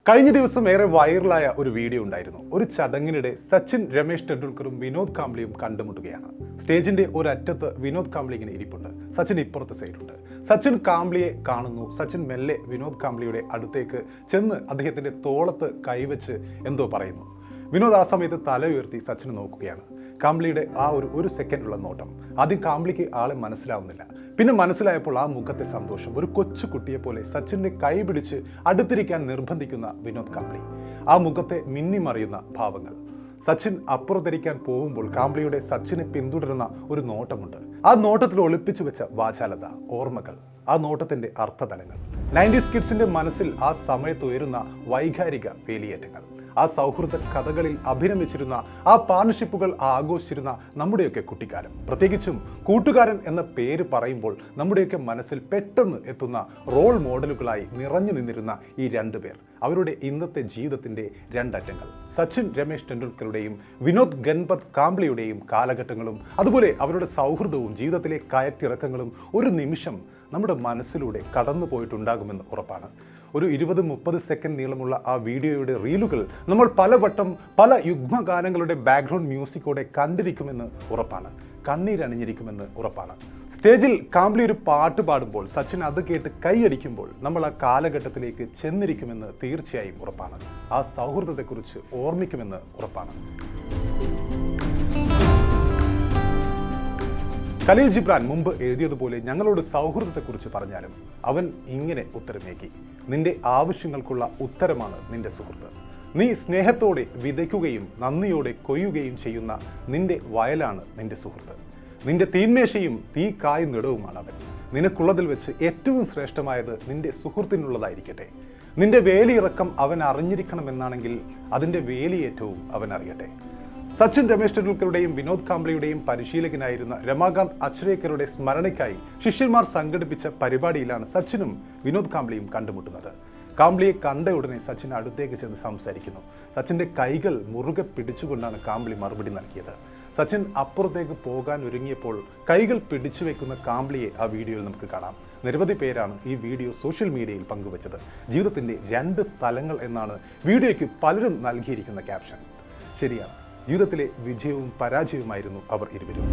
കഴിഞ്ഞ ദിവസം ഏറെ വൈറലായ ഒരു വീഡിയോ ഉണ്ടായിരുന്നു. ഒരു ചടങ്ങിനിടെ സച്ചിൻ, രമേശ് ടെണ്ടുൽക്കറും വിനോദ് കാംബ്ലിയും കണ്ടുമുട്ടുകയാണ്. സ്റ്റേജിന്റെ ഒരറ്റത്ത് വിനോദ് കാംബ്ലി ഇങ്ങനെ ഇരിപ്പുണ്ട്, സച്ചിൻ ഇപ്പുറത്തെ സൈഡുണ്ട്. സച്ചിൻ കാംബ്ലിയെ കാണുന്നു. സച്ചിൻ മെല്ലെ വിനോദ് കാംബ്ലിയുടെ അടുത്തേക്ക് ചെന്ന് അദ്ദേഹത്തിന്റെ തോളത്ത് കൈവച്ച് എന്തോ പറയുന്നു. വിനോദ് ആ സമയത്ത് തല ഉയർത്തി സച്ചിനെ നോക്കുകയാണ്. കാംബ്ലിയുടെ ആ ഒരു സെക്കൻഡുള്ള നോട്ടം, ആദ്യം കാംബ്ലിക്ക് ആളെ മനസ്സിലാവുന്നില്ല. പിന്നെ മനസ്സിലായപ്പോൾ ആ മുഖത്തെ സന്തോഷം, ഒരു കൊച്ചു കുട്ടിയെ പോലെ സച്ചിന്റെ കൈ പിടിച്ച് അടുത്തിരിക്കാൻ നിർബന്ധിക്കുന്ന വിനോദ് കാംബ്ലി, ആ മുഖത്തെ മിന്നിമറിയുന്ന ഭാവങ്ങൾ. സച്ചിൻ അപ്പുറത്തിരിക്കാൻ പോകുമ്പോൾ കാംബ്ലിയുടെ സച്ചിനെ പിന്തുടരുന്ന ഒരു നോട്ടമുണ്ട്. ആ നോട്ടത്തിൽ ഒളിപ്പിച്ചു വെച്ച വാചാലത, ഓർമ്മകൾ, ആ നോട്ടത്തിന്റെ അർത്ഥതലങ്ങൾ, 90s കിഡ്സിന്റെ മനസ്സിൽ ആ സമയത്ത് ഉയരുന്ന വൈകാരിക വേലിയേറ്റങ്ങൾ, ആ സൗഹൃദ കഥകളിൽ അഭിനമിച്ചിരുന്ന ആ പാർട്ണർഷിപ്പുകൾ ആഘോഷിച്ചിരുന്ന നമ്മുടെയൊക്കെ കുട്ടിക്കാലം. പ്രത്യേകിച്ചും കൂട്ടുകാരൻ എന്ന പേര് പറയുമ്പോൾ നമ്മുടെയൊക്കെ മനസ്സിൽ പെട്ടെന്ന് എത്തുന്ന റോൾ മോഡലുകളായി നിറഞ്ഞു നിന്നിരുന്ന ഈ രണ്ടുപേർ, അവരുടെ ഇന്നത്തെ ജീവിതത്തിന്റെ രണ്ടറ്റങ്ങൾ, സച്ചിൻ രമേശ് ടെണ്ടുൽക്കറുടെയും വിനോദ് ഗൺപത് കാംബ്ലിയുടെയും കാലഘട്ടങ്ങളും അതുപോലെ അവരുടെ സൗഹൃദവും ജീവിതത്തിലെ കയറ്റിറക്കങ്ങളും ഒരു നിമിഷം നമ്മുടെ മനസ്സിലൂടെ കടന്നു പോയിട്ടുണ്ടാകുമെന്ന് ഉറപ്പാണ്. ഒരു 20-30 സെക്കൻഡ് നീളമുള്ള ആ വീഡിയോയുടെ റീലുകൾ നമ്മൾ പലവട്ടം പല യുഗ്മഗാനങ്ങളുടെ ബാക്ക്ഗ്രൗണ്ട് മ്യൂസിക്കോടെ കണ്ടിരിക്കുമെന്ന് ഉറപ്പാണ്, കണ്ണീരണിഞ്ഞിരിക്കുമെന്ന് ഉറപ്പാണ്. സ്റ്റേജിൽ കാംബ്ലി ഒരു പാട്ട് പാടുമ്പോൾ സച്ചിൻ അത് കേട്ട് കൈയടിക്കുമ്പോൾ നമ്മൾ ആ കാലഘട്ടത്തിലേക്ക് ചെന്നിരിക്കുമെന്ന് തീർച്ചയായും ഉറപ്പാണ്. ആ സൗഹൃദത്തെക്കുറിച്ച് ഓർമ്മിക്കുമെന്ന് ഉറപ്പാണ്. ഖലീൽ ജിബ്രാൻ മുമ്പ് എഴുതിയതുപോലെ ഞങ്ങളോട് സൗഹൃദത്തെക്കുറിച്ച് പറഞ്ഞാലും അവൻ ഇങ്ങനെ ഉത്തരമേകി: നിന്റെ ആവശ്യങ്ങൾക്കുള്ള ഉത്തരമാണ് നിന്റെ സുഹൃത്ത്. നീ സ്നേഹത്തോടെ വിതയ്ക്കുകയും നന്ദിയോടെ കൊയ്യുകയും ചെയ്യുന്ന നിന്റെ വയലാണ് നിന്റെ സുഹൃത്ത്. നിന്റെ തീന്മേശയും തീ കായ് നെടവുമാണ് അവൻ. നിനക്കുള്ളതിൽ വെച്ച് ഏറ്റവും ശ്രേഷ്ഠമായത് നിന്റെ സുഹൃത്തിനുള്ളതായിരിക്കട്ടെ. നിന്റെ വേലിയിറക്കം അവൻ അറിഞ്ഞിരിക്കണമെന്നാണെങ്കിൽ അതിൻ്റെ വേലിയേറ്റവും അവൻ അറിയട്ടെ. സച്ചിൻ രമേശ് ടെണ്ടുൽക്കറുടെയും വിനോദ് കാംബ്ലിയുടെയും പരിശീലകനായിരുന്ന രമാകാന്ത് അച്രേക്കറുടെ സ്മരണയ്ക്കായി ശിഷ്യന്മാർ സംഘടിപ്പിച്ച പരിപാടിയിലാണ് സച്ചിനും വിനോദ് കാംബ്ലിയും കണ്ടുമുട്ടുന്നത്. കാംബ്ലിയെ കണ്ട ഉടനെ സച്ചിൻ അടുത്തേക്ക് ചെന്ന് സംസാരിക്കുന്നു. സച്ചിന്റെ കൈകൾ മുറുകെ പിടിച്ചുകൊണ്ടാണ് കാംബ്ലി മറുപടി നൽകിയത്. സച്ചിൻ അപ്പുറത്തേക്ക് പോകാൻ ഒരുങ്ങിയപ്പോൾ കൈകൾ പിടിച്ചു വെക്കുന്ന കാംബ്ലിയെ ആ വീഡിയോയിൽ നമുക്ക് കാണാം. നിരവധി പേരാണ് ഈ വീഡിയോ സോഷ്യൽ മീഡിയയിൽ പങ്കുവച്ചത്. ജീവിതത്തിന്റെ 2 തലങ്ങൾ എന്നാണ് വീഡിയോയ്ക്ക് പലരും നൽകിയിരിക്കുന്ന ക്യാപ്ഷൻ. ശരിയാണ്, ജീവിതത്തിലെ വിജയവും പരാജയവുമായിരുന്നു അവർ ഇരുവരും.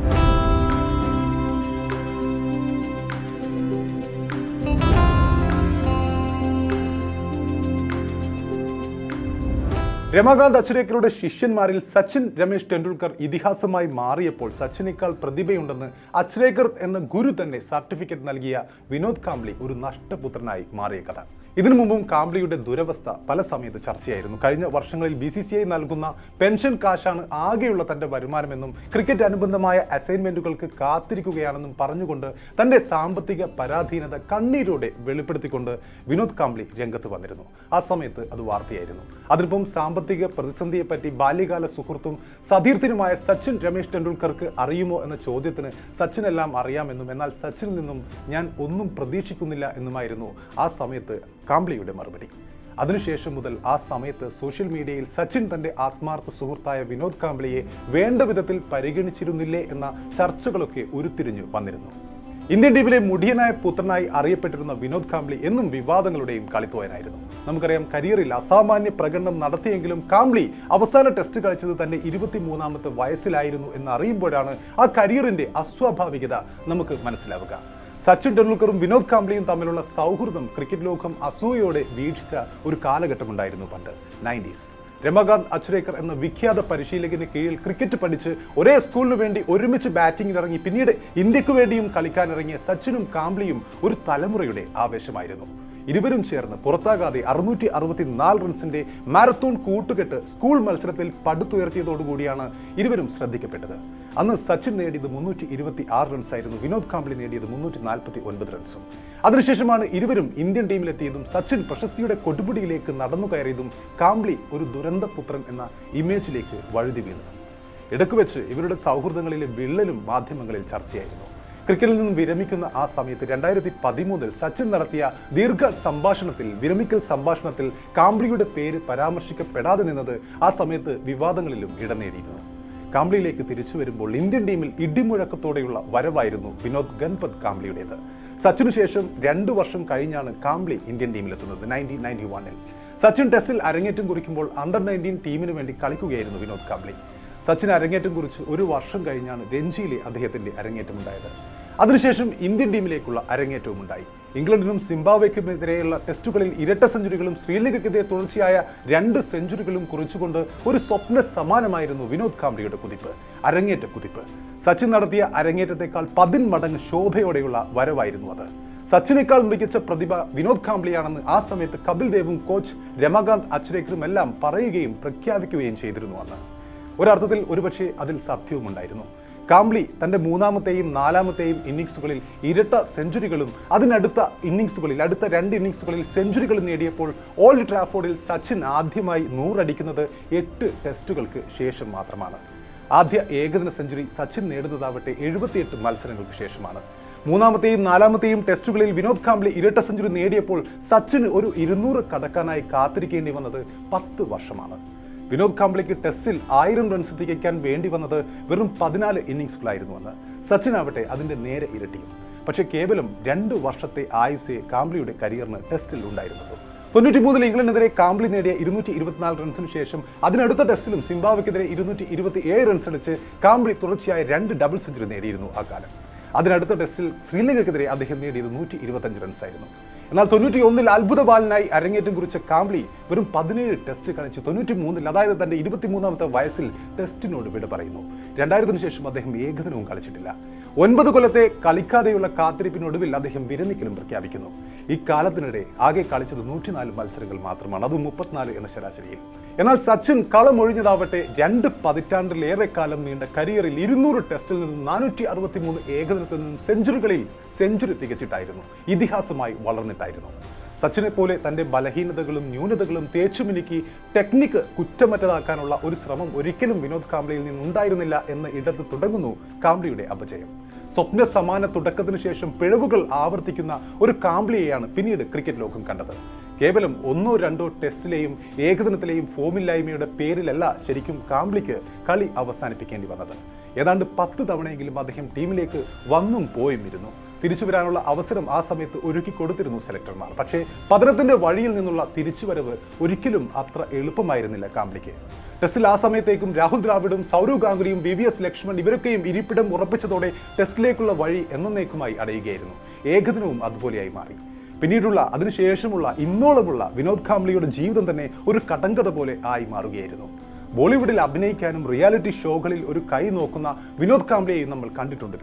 രമാകാന്ത് അച്രേക്കറുടെ ശിഷ്യന്മാരിൽ സച്ചിൻ രമേശ് ടെണ്ടുൽക്കർ ഇതിഹാസമായി മാറിയപ്പോൾ സച്ചിനേക്കാൾ പ്രതിഭയുണ്ടെന്ന് അച്രേക്കർ എന്ന ഗുരു തന്നെ സർട്ടിഫിക്കറ്റ് നൽകിയ വിനോദ് കാംബ്ലി ഒരു നഷ്ടപുത്രനായി മാറിയ കഥ. ഇതിനു മുമ്പും കാംബ്ലിയുടെ ദുരവസ്ഥ പല സമയത്ത് ചർച്ചയായിരുന്നു. കഴിഞ്ഞ വർഷങ്ങളിൽ BCCI നൽകുന്ന പെൻഷൻ കാശാണ് ആകെയുള്ള തന്റെ വരുമാനമെന്നും ക്രിക്കറ്റ് അനുബന്ധമായ അസൈൻമെന്റുകൾക്ക് കാത്തിരിക്കുകയാണെന്നും പറഞ്ഞുകൊണ്ട് തന്റെ സാമ്പത്തിക പരാധീനത കണ്ണീരോടെ വെളിപ്പെടുത്തിക്കൊണ്ട് വിനോദ് കാംബ്ലി രംഗത്ത് വന്നിരുന്നു. ആ സമയത്ത് അത് വാർത്തയായിരുന്നു. അതിനൊപ്പം സാമ്പത്തിക പ്രതിസന്ധിയെപ്പറ്റി ബാല്യകാല സുഹൃത്തും സതീർത്ഥനുമായ സച്ചിൻ രമേശ് ടെണ്ടുൽക്കർക്ക് അറിയുമോ എന്ന ചോദ്യത്തിന് സച്ചിനെല്ലാം അറിയാമെന്നും എന്നാൽ സച്ചിനിൽ നിന്നും ഞാൻ ഒന്നും പ്രതീക്ഷിക്കുന്നില്ല എന്നുമായിരുന്നു ആ സമയത്ത് കാംബ്ലിയുടെ മറുപടി. അതിനുശേഷം മുതൽ ആ സമയത്ത് സോഷ്യൽ മീഡിയയിൽ സച്ചിൻ തന്റെ ആത്മാർത്ഥ സുഹൃത്തായ വിനോദ് കാംബ്ലിയെ വേണ്ട വിധത്തിൽ പരിഗണിച്ചിരുന്നില്ലേ എന്ന ചർച്ചകളൊക്കെ ഉരുത്തിരിഞ്ഞു വന്നിരുന്നു. ഇന്ത്യൻ ടീമിലെ മുടിയനായ പുത്രനായി അറിയപ്പെട്ടിരുന്ന വിനോദ് കാംബ്ലി എന്നും വിവാദങ്ങളുടെയും കളിത്തോയനായിരുന്നു. നമുക്കറിയാം, കരിയറിൽ അസാമാന്യ പ്രകടനം നടത്തിയെങ്കിലും കാംബ്ലി അവസാന ടെസ്റ്റ് കളിച്ചത് തന്റെ 23ാമത്തെ വയസ്സിലായിരുന്നു എന്ന് അറിയുമ്പോഴാണ് ആ കരിയറിന്റെ അസ്വാഭാവികത നമുക്ക് മനസ്സിലാവുക. സച്ചിൻ ടെണ്ടുൽക്കറും വിനോദ് കാംബ്ലിയും തമ്മിലുള്ള സൗഹൃദം ക്രിക്കറ്റ് ലോകം അസൂയയോടെ വീക്ഷിച്ച ഒരു കാലഘട്ടമുണ്ടായിരുന്നു പണ്ട്, 90s. രമാകാന്ത് അച്രേക്കർ എന്ന വിഖ്യാത പരിശീലകന് കീഴിൽ ക്രിക്കറ്റ് പഠിച്ച് ഒരേ സ്കൂളിന് വേണ്ടി ഒരുമിച്ച് ബാറ്റിംഗിനിറങ്ങി പിന്നീട് ഇന്ത്യക്ക് വേണ്ടിയും കളിക്കാനിറങ്ങിയ സച്ചിനും കാംബ്ലിയും ഒരു തലമുറയുടെ ആവേശമായിരുന്നു. ഇരുവരും ചേർന്ന് പുറത്താകാതെ 664 റൺസിന്റെ മാരത്തോൺ കൂട്ടുകെട്ട് സ്കൂൾ മത്സരത്തിൽ പടുത്തുയർത്തിയതോടുകൂടിയാണ് ഇരുവരും ശ്രദ്ധിക്കപ്പെട്ടത്. അന്ന് സച്ചിൻ നേടിയത് 326 റൺസായിരുന്നു, വിനോദ് കാംബ്ലി നേടിയത് 349 റൺസും. അതിനുശേഷമാണ് ഇരുവരും ഇന്ത്യൻ ടീമിലെത്തിയതും സച്ചിൻ പ്രശസ്തിയുടെ കൊടുമുടിയിലേക്ക് നടന്നു കയറിയതും കാംബ്ലി ഒരു ദുരന്തപുത്രൻ എന്ന ഇമേജിലേക്ക് വഴുതി വീണത്. ഇടയ്ക്ക് വെച്ച് ഇവരുടെ സൗഹൃദങ്ങളിലെ വിള്ളലും മാധ്യമങ്ങളിൽ ചർച്ചയായിരുന്നു. ക്രിക്കറ്റിൽ നിന്നും വിരമിക്കുന്ന ആ സമയത്ത് 2013 സച്ചിൻ നടത്തിയ വിരമിക്കൽ സംഭാഷണത്തിൽ കാംബ്ലിയുടെ പേര് പരാമർശിക്കപ്പെടാതെ നിന്നത് ആ സമയത്ത് വിവാദങ്ങളിലും ഇടം നേടിയിരുന്നു. കാംബ്ലിയിലേക്ക് തിരിച്ചു വരുമ്പോൾ ഇന്ത്യൻ ടീമിൽ ഇടിമുഴക്കത്തോടെയുള്ള വരവായിരുന്നു വിനോദ് ഗൺപത് കാംബ്ലിയുടേത്. സച്ചിനു ശേഷം 2 വർഷം കഴിഞ്ഞാണ് കാംബ്ലി ഇന്ത്യൻ ടീമിലെത്തുന്നത് 1991-ൽ. സച്ചിൻ ടെസ്റ്റിൽ അരങ്ങേറ്റം കുറിക്കുമ്പോൾ അണ്ടർ-19 ടീമിന് വേണ്ടി കളിക്കുകയായിരുന്നു വിനോദ് കാംബ്ലി. സച്ചിൻ അരങ്ങേറ്റം കുറിച്ച് ഒരു വർഷം കഴിഞ്ഞാണ് രഞ്ജിയിലെ അദ്ദേഹത്തിന്റെ അരങ്ങേറ്റമുണ്ടായത്. അതിനുശേഷം ഇന്ത്യൻ ടീമിലേക്കുള്ള അരങ്ങേറ്റവും ഉണ്ടായി. ഇംഗ്ലണ്ടിനും സിംബാബ്വേക്കുമെതിരെയുള്ള ടെസ്റ്റുകളിൽ ഇരട്ട സെഞ്ചുറികളും ശ്രീലങ്കയ്ക്കെതിരെ തുടർച്ചയായ 2 സെഞ്ചുറികളും കുറിച്ചുകൊണ്ട് ഒരു സ്വപ്ന സമാനമായിരുന്നു വിനോദ് കാംബ്ലിയുടെ കുതിപ്പ്, അരങ്ങേറ്റ കുതിപ്പ്. സച്ചിൻ നടത്തിയ അരങ്ങേറ്റത്തെക്കാൾ 10 മടങ്ങ് ശോഭയോടെയുള്ള വരവായിരുന്നു അത്. സച്ചിനേക്കാൾ മികച്ച പ്രതിഭ വിനോദ് കാംബ്ലിയാണെന്ന് ആ സമയത്ത് കപിൽ ദേവും കോച്ച് രമാകാന്ത് അച്രേക്കറും എല്ലാം പറയുകയും പ്രഖ്യാപിക്കുകയും ചെയ്തിരുന്നു അന്ന്. ഒരർത്ഥത്തിൽ ഒരുപക്ഷെ അതിൽ സത്യവുമുണ്ടായിരുന്നു. കാംബ്ലി തന്റെ 3ാമത്തെയും 4ാമത്തെയും ഇന്നിംഗ്സുകളിൽ ഇരട്ട സെഞ്ചുറികളും അതിനടുത്ത ഇന്നിംഗ്സുകളിൽ അടുത്ത 2 ഇന്നിംഗ്സുകളിൽ സെഞ്ചുറികളും നേടിയപ്പോൾ ഓൾഡ് ട്രാഫോർഡിൽ സച്ചിൻ ആദ്യമായി 100 അടിക്കുന്നത് 8 ടെസ്റ്റുകൾക്ക് ശേഷം മാത്രമാണ്. ആദ്യ ഏകദിന സെഞ്ചുറി സച്ചിൻ നേടുന്നതാവട്ടെ 78 മത്സരങ്ങൾക്ക് ശേഷമാണ്. 3ാമത്തെയും 4ാമത്തെയും ടെസ്റ്റുകളിൽ വിനോദ് കാംബ്ലി ഇരട്ട സെഞ്ചുറി നേടിയപ്പോൾ സച്ചിന് ഒരു 200 കടക്കാനായി കാത്തിരിക്കേണ്ടി വന്നത് 10 വർഷമാണ്. വിനോദ് കാംബ്ലിക്ക് ടെസ്റ്റിൽ 1000 റൺസ് തികയ്ക്കാൻ വേണ്ടി വന്നത് വെറും 14 ഇന്നിംഗ്സുകളായിരുന്നു അന്ന്. സച്ചിൻ ആവട്ടെ അതിന്റെ നേരെ ഇരട്ടിയും. പക്ഷേ കേവലം 2 വർഷത്തെ ആയുസ്സേ കാംബ്ലിയുടെ കരിയറിന് ടെസ്റ്റിൽ ഉണ്ടായിരുന്നുള്ളൂ. 93 ഇംഗ്ലണ്ടിനെതിരെ കാംബ്ലി നേടിയ 224 റൺസിന് ശേഷം അതിനടുത്ത ടെസ്റ്റിലും സിംബാബ്വേക്കെതിരെ 227 റൺസ് അടിച്ച് കാംബ്ലി തുടർച്ചയായ 2 ഡബിൾ സെഞ്ചുറി നേടിയിരുന്നു ആ കാലം. അതിനടുത്ത ടെസ്റ്റിൽ ശ്രീലങ്കയ്ക്കെതിരെ അദ്ദേഹം നേടിയത് 125 റൺസായിരുന്നു. എന്നാൽ 91 അത്ഭുത ബാലനായി അരങ്ങേറ്റം കുറിച്ച കാംബ്ലി വെറും 17 ടെസ്റ്റ് കളിച്ച് 93 അതായത് തന്റെ 23ാമത്തെ വയസ്സിൽ ടെസ്റ്റിനോട് വിട പറയുന്നു. 2000 ശേഷം അദ്ദേഹം ഏകദിനവും കളിച്ചിട്ടില്ല. 9 കൊല്ലത്തെ കളിക്കാതെയുള്ള കാത്തിരിപ്പിനൊടുവിൽ അദ്ദേഹം വിരമിക്കലും പ്രഖ്യാപിക്കുന്നു. ഈ കാലത്തിനിടെ ആകെ കളിച്ചത് 104 മത്സരങ്ങൾ മാത്രമാണ്, അതും 34 എന്ന ശരാശരിയിൽ. എന്നാൽ സച്ചിൻ കളമൊഴിഞ്ഞതാവട്ടെ 2 പതിറ്റാണ്ടിലേറെ കാലം നീണ്ട കരിയറിൽ 200 ടെസ്റ്റിൽ നിന്നും 463 ഏകദിനത്തിൽ നിന്നും സെഞ്ചുറികളിൽ സെഞ്ചുറി തികച്ചിട്ടായിരുന്നു, ഇതിഹാസമായി വളർന്നിട്ടായിരുന്നു. സച്ചിനെ പോലെ തന്റെ ബലഹീനതകളും ന്യൂനതകളും തേച്ചുമിനുക്കി ടെക്നിക്ക് കുറ്റമറ്റതാക്കാനുള്ള ഒരു ശ്രമം ഒരിക്കലും വിനോദ് കാംബ്ലിയിൽ നിന്നുണ്ടായിരുന്നില്ല എന്ന ഇടത്ത് തുടങ്ങുന്നു കാംബ്ലിയുടെ അപജയം. സ്വപ്ന സമാന തുടക്കത്തിനു ശേഷം പിഴവുകൾ ആവർത്തിക്കുന്ന ഒരു കാംബ്ലിയെയാണ് പിന്നീട് ക്രിക്കറ്റ് ലോകം കണ്ടത്. കേവലം 1-2 ടെസ്റ്റിലെയും ഏകദിനത്തിലെയും ഫോമില്ലായ്മയുടെ പേരിലല്ല ശരിക്കും കാംബ്ലിക്ക് കളി അവസാനിപ്പിക്കേണ്ടി വന്നത്. ഏതാണ്ട് 10 തവണയെങ്കിലും അദ്ദേഹം ടീമിലേക്ക് വന്നും പോയും ഇരുന്നു. തിരിച്ചു വരാനുള്ള അവസരം ആ സമയത്ത് ഒരുക്കി കൊടുത്തിരുന്നു സെലക്ടർമാർ. പക്ഷേ പതനത്തിന്റെ വഴിയിൽ നിന്നുള്ള തിരിച്ചുവരവ് ഒരിക്കലും അത്ര എളുപ്പമായിരുന്നില്ല കാംബ്ലിക്ക്. ടെസ്റ്റിൽ ആ സമയത്തേക്കും രാഹുൽ ദ്രാവിഡും സൗരവ് ഗാംഗുലിയും VVS ലക്ഷ്മൺ ഇവരൊക്കെയും ഇരിപ്പിടം ഉറപ്പിച്ചതോടെ ടെസ്റ്റിലേക്കുള്ള വഴി എന്നേക്കുമായി അടയുകയായിരുന്നു. ഏകദിനവും അതുപോലെയായി മാറി. പിന്നീടുള്ള അതിനുശേഷമുള്ള ഇന്നോളമുള്ള വിനോദ് കാംബ്ലിയുടെ ജീവിതം തന്നെ ഒരു കടങ്കഥ പോലെ ആയി മാറുകയായിരുന്നു. ബോളിവുഡിൽ അഭിനയിക്കാനും റിയാലിറ്റി ഷോകളിൽ ഒരു കൈ നോക്കുന്ന വിനോദ് കാംബ്ലിയെയും നമ്മൾ കണ്ടിട്ടുണ്ട്.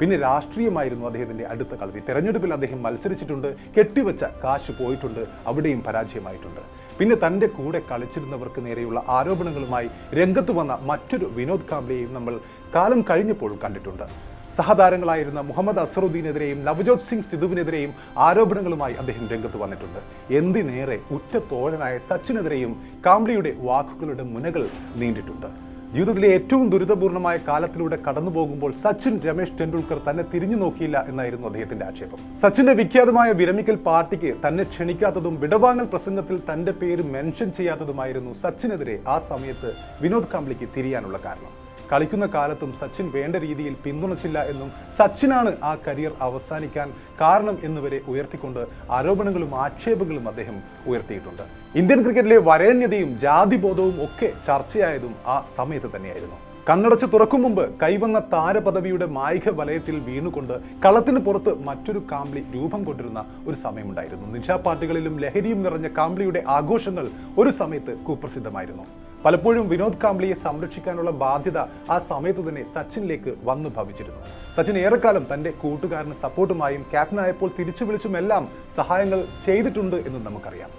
പിന്നെ രാഷ്ട്രീയമായിരുന്നു അദ്ദേഹത്തിന്റെ അടുത്ത കളരി. തെരഞ്ഞെടുപ്പിൽ അദ്ദേഹം മത്സരിച്ചിട്ടുണ്ട്, കെട്ടിവെച്ച കാശ് പോയിട്ടുണ്ട്, അവിടെയും പരാജയമായിട്ടുണ്ട്. പിന്നെ തൻ്റെ കൂടെ കളിച്ചിരുന്നവർക്ക് നേരെയുള്ള ആരോപണങ്ങളുമായി രംഗത്ത് വന്ന മറ്റൊരു വിനോദ് കാംബ്ലിയെയും നമ്മൾ കാലം കഴിഞ്ഞപ്പോഴും കണ്ടിട്ടുണ്ട്. സഹതാരങ്ങളായിരുന്ന മുഹമ്മദ് അസറുദ്ദീനെതിരെയും നവജോത് സിംഗ് സിധുവിനെതിരെയും ആരോപണങ്ങളുമായി അദ്ദേഹം രംഗത്ത് വന്നിട്ടുണ്ട്. എന്തിനേറെ ഉറ്റ തോഴനായ സച്ചിനെതിരെയും കാംബ്ലിയുടെ വാക്കുകളുടെ മുനകൾ നീണ്ടിട്ടുണ്ട്. ജീവിതത്തിലെ ഏറ്റവും ദുരിതപൂർണമായ കാലത്തിലൂടെ കടന്നു പോകുമ്പോൾ സച്ചിൻ രമേശ് ടെണ്ടുൽക്കർ തന്നെ തിരിഞ്ഞു നോക്കിയില്ല എന്നായിരുന്നു അദ്ദേഹത്തിന്റെ ആക്ഷേപം. സച്ചിന്റെ വിഖ്യാതമായ വിരമിക്കൽ പാർട്ടിക്ക് തന്നെ ക്ഷണിക്കാത്തതും വിടവാങ്ങൽ പ്രസംഗത്തിൽ തന്റെ പേര് മെൻഷൻ ചെയ്യാത്തതുമായിരുന്നു സച്ചിനെതിരെ ആ സമയത്ത് വിനോദ് കാംബ്ലിക്ക് തിരിയാനുള്ള കാരണം. കളിക്കുന്ന കാലത്തും സച്ചിൻ വേണ്ട രീതിയിൽ പിന്തുണച്ചില്ല എന്നും സച്ചിനാണ് ആ കരിയർ അവസാനിക്കാൻ കാരണം എന്നുവരെ ഉയർത്തിക്കൊണ്ട് ആരോപണങ്ങളും ആക്ഷേപങ്ങളും അദ്ദേഹം ഉയർത്തിയിട്ടുണ്ട്. ഇന്ത്യൻ ക്രിക്കറ്റിലെ വരേണ്യതയും ജാതിബോധവും ഒക്കെ ചർച്ചയായതും ആ സമയത്ത് തന്നെയായിരുന്നു. കണ്ണടച്ച് തുറക്കും മുമ്പ് കൈവന്ന താരപദവിയുടെ മായിക വലയത്തിൽ വീണുകൊണ്ട് കളത്തിന് പുറത്ത് മറ്റൊരു കാംബ്ലി രൂപം കൊണ്ടിരുന്ന ഒരു സമയമുണ്ടായിരുന്നു. നിശാപാർട്ടികളിലും ലഹരിയും നിറഞ്ഞ കാംബ്ലിയുടെ ആഘോഷങ്ങൾ ഒരു സമയത്ത് കുപ്രസിദ്ധമായിരുന്നു. പലപ്പോഴും വിനോദ് കാംബ്ലിയെ സംരക്ഷിക്കാനുള്ള ബാധ്യത ആ സമയത്ത് തന്നെ സച്ചിനിലേക്ക് വന്നു ഭവിച്ചിരുന്നു. സച്ചിൻ ഏറെക്കാലം തന്റെ കൂട്ടുകാരന് സപ്പോർട്ടുമായും ക്യാപ്റ്റനായപ്പോൾ തിരിച്ചു വിളിച്ചുമെല്ലാം സഹായങ്ങൾ ചെയ്തിട്ടുണ്ട് എന്ന് നമുക്കറിയാം.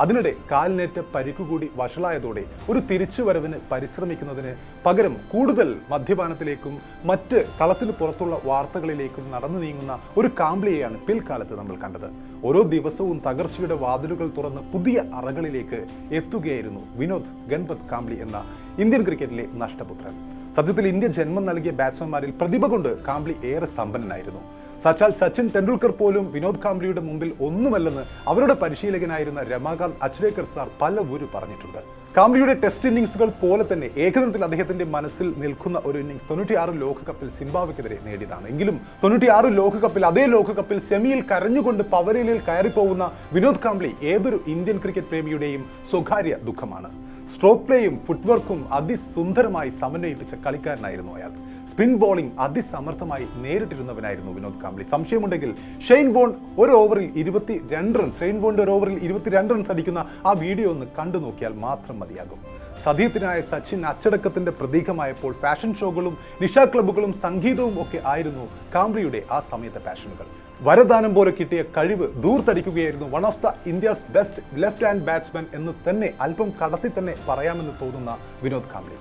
അതിനിടെ കാലിനേറ്റ പരിക്കുകൂടി വഷളായതോടെ ഒരു തിരിച്ചുവരവിന് പരിശ്രമിക്കുന്നതിന് പകരം കൂടുതൽ മദ്യപാനത്തിലേക്കും മറ്റ് കളത്തിന് പുറത്തുള്ള വാർത്തകളിലേക്കും നടന്നു നീങ്ങുന്ന ഒരു കാംബ്ലിയെയാണ് പിൽക്കാലത്ത് നമ്മൾ കണ്ടത്. ഓരോ ദിവസവും തകർച്ചയുടെ വാതിലുകൾ തുറന്ന് പുതിയ അറകളിലേക്ക് എത്തുകയായിരുന്നു വിനോദ് ഗൺപത് കാംബ്ലി എന്ന ഇന്ത്യൻ ക്രിക്കറ്റിലെ നഷ്ടപുത്രൻ. സത്യത്തിൽ ഇന്ത്യ ജന്മം നൽകിയ ബാറ്റ്സ്മാൻമാരിൽ പ്രതിഭ കൊണ്ട് കാംബ്ലി ഏറെ സമ്പന്നനായിരുന്നു. സാക്ഷാൽ സച്ചിൻ ടെണ്ടുൽക്കർ പോലും വിനോദ് കാംബ്ലിയുടെ മുമ്പിൽ ഒന്നുമല്ലെന്ന് അവരുടെ പരിശീലകനായിരുന്ന രമാകാന്ത് അച്രേക്കർ സാർ പലവരും പറഞ്ഞിട്ടുണ്ട്. കാംബ്ലിയുടെ ടെസ്റ്റ് ഇന്നിംഗ്സുകൾ പോലെ തന്നെ ഏകദിനത്തിൽ അദ്ദേഹത്തിന്റെ മനസ്സിൽ നിൽക്കുന്ന ഒരു ഇന്നിംഗ്സ് 96 ലോകകപ്പിൽ സിംബാബ്വെക്കെതിരെ നേടിയതാണ്. എങ്കിലും 96 ലോകകപ്പിൽ അതേ ലോകകപ്പിൽ സെമിയിൽ കരഞ്ഞുകൊണ്ട് പവലിയനിൽ കയറിപ്പോകുന്ന വിനോദ് കാംബ്ലി ഏതൊരു ഇന്ത്യൻ ക്രിക്കറ്റ് പ്രേമിയുടെയും സ്വകാര്യ ദുഃഖമാണ്. സ്ട്രോക്ക് പ്ലേയും ഫുട്വർക്കും അതിസുന്ദരമായി സമന്വയിപ്പിച്ച കളിക്കാരനായിരുന്നു അയാൾ. സ്പിൻ ബോളിംഗ് അതിസമർത്ഥമായി നേരിട്ടിരുന്നവനായിരുന്നു വിനോദ് കാംബ്ലി. സംശയമുണ്ടെങ്കിൽ ഷെയ്ൻ ബോൺ ഒരു ഓവറിൽ 22 റൺസ് അടിക്കുന്ന ആ വീഡിയോ ഒന്ന് കണ്ടു നോക്കിയാൽ മാത്രം മതിയാകും. സതീർത്ഥനായ സച്ചിൻ അച്ചടക്കത്തിന്റെ പ്രതീകമായപ്പോൾ ഫാഷൻ ഷോകളും നിശാ ക്ലബ്ബുകളും സംഗീതവും ഒക്കെ ആയിരുന്നു കാംബ്ലിയുടെ ആ സമയത്തെ പാഷനുകൾ. വരദാനം പോലെ കിട്ടിയ കഴിവ് ദൂർത്തടിക്കുകയായിരുന്നു one of the India's best left hand batsman എന്ന് തന്നെ അല്പം കടത്തി തന്നെ പറയാമെന്ന് തോന്നുന്ന വിനോദ് കാംബ്ലി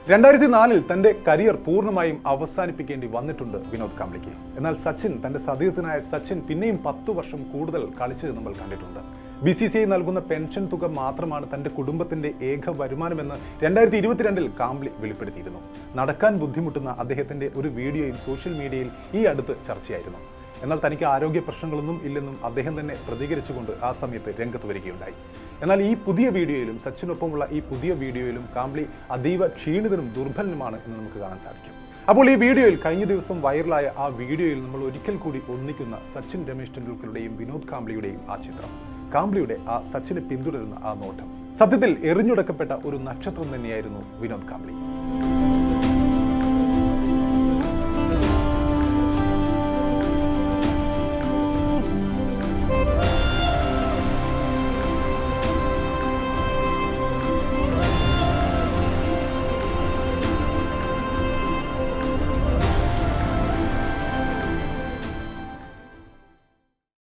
2004 തന്റെ കരിയർ പൂർണ്ണമായും അവസാനിപ്പിക്കേണ്ടി വന്നിട്ടുണ്ട് വിനോദ് കാംബ്ലിക്ക്. എന്നാൽ സച്ചിൻ, തന്റെ സതീർത്ഥനായ സച്ചിൻ പിന്നെയും 10 വർഷം കൂടുതൽ കളിച്ചത് നമ്മൾ കണ്ടിട്ടുണ്ട്. BCCI നൽകുന്ന പെൻഷൻ തുക മാത്രമാണ് തന്റെ കുടുംബത്തിന്റെ ഏക വരുമാനമെന്ന് 2022 കാംബ്ലി വെളിപ്പെടുത്തിയിരുന്നു. നടക്കാൻ ബുദ്ധിമുട്ടുന്ന അദ്ദേഹത്തിന്റെ ഒരു വീഡിയോയും സോഷ്യൽ മീഡിയയിൽ ഈ അടുത്ത് ചർച്ചയായിരുന്നു. എന്നാൽ തനിക്ക് ആരോഗ്യ പ്രശ്നങ്ങളൊന്നും ഇല്ലെന്നും അദ്ദേഹം തന്നെ പ്രതികരിച്ചുകൊണ്ട് ആ സമയത്ത് രംഗത്ത് വരികയുണ്ടായി. എന്നാൽ ഈ പുതിയ വീഡിയോയിലും സച്ചിനൊപ്പമുള്ള ഈ പുതിയ വീഡിയോയിലും കാംബ്ലി അതീവ ക്ഷീണിതനും ദുർബലനുമാണ് എന്ന് നമുക്ക് കാണാൻ സാധിക്കും. അപ്പോൾ ഈ വീഡിയോയിൽ കഴിഞ്ഞ ദിവസം വൈറലായ ആ വീഡിയോയിൽ നമ്മൾ ഒരിക്കൽ കൂടി ഒന്നിക്കുന്ന സച്ചിൻ രമേശ് ടെണ്ടുൽക്കറുടെയും വിനോദ് കാംബ്ലിയുടെയും ആ ചിത്രം, കാംബ്ലിയുടെ ആ സച്ചിനെ പിന്തുടരുന്ന ആ നോട്ടം, സത്യത്തിൽ എറിഞ്ഞുടക്കപ്പെട്ട ഒരു നക്ഷത്രം തന്നെയായിരുന്നു വിനോദ് കാംബ്ലി.